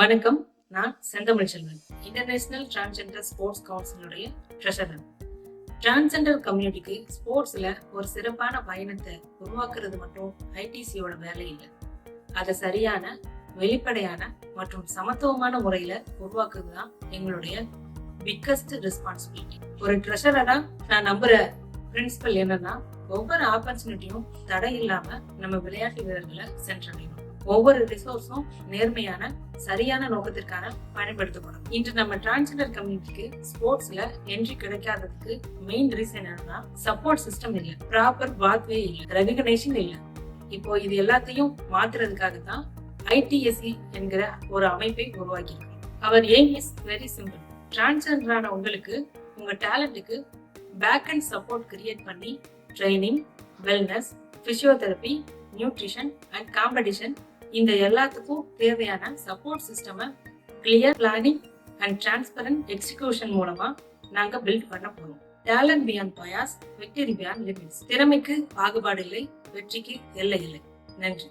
வணக்கம். நான் Senthamizh Selvan, international transgender sports கவுன்சிலுடைய ட்ரெஷரர். டிரான்ஸ்ஜெண்டர் கம்யூனிட்டிக்கு ஸ்போர்ட்ஸ்ல ஒரு சிறப்பான பயணத்தை உருவாக்குறது மட்டும் ஐடிசியோட வேலை இல்லை. அதை சரியான, வெளிப்படையான மற்றும் சமத்துவமான முறையில உருவாக்குறது தான் எங்களுடைய பிக்கஸ்ட் ரெஸ்பான்சிபிலிட்டி. ஒரு ட்ரெஷரரா நான் நம்புற பிரின்சிபல் என்னன்னா, ஒவ்வொரு ஆப்பர்ச்சுனிட்டியும் தடை இல்லாம நம்ம விளையாட்டு வீரர்களை சென்றடையணும். ஒவ்வொரு ரிசோர்ஸும் நேர்மையான, சரியான நோக்கத்திற்கான பயன்படுத்தப்படும். இன்று நம்ம டிரான்ஸ்ஜெண்டர் கம்யூனிட்டிக்கு ஸ்போர்ட்ஸ்ல என்ட்ரி கிடைக்காததுக்கு மெயின் ரீசன் என்னன்னா, சப்போர்ட் சிஸ்டம் இல்ல, ப்ராப்பர் பாத்வே இல்ல, ரெகக்னேஷன் இல்ல. இப்போ இது எல்லாத்தையும் மாத்துறதுக்காக தான் ஐடிஎஸ்சி என்கிற ஒரு அமைப்பை உருவாக்கியிருக்கோம். அவர் எய்ம் இஸ் வெரி சிம்பிள். டிரான்ஸ்ஜெண்டரான உங்களுக்கு உங்க டேலண்ட்டுக்கு பேக் அண்ட் சப்போர்ட் கிரியேட் பண்ணி training, wellness, physiotherapy, nutrition and competition, இந்த எல்லாத்துக்கும் தேவையான சப்போர்ட் சிஸ்டமை clear planning and transparent execution மூலமா நாங்க பில்ட் பண்ண போறோம். Talent beyond bias, victory beyond limits. திறமைக்கு பாகுபாடு இல்லை, வெற்றிக்கு எல்லை இல்லை. நன்றி.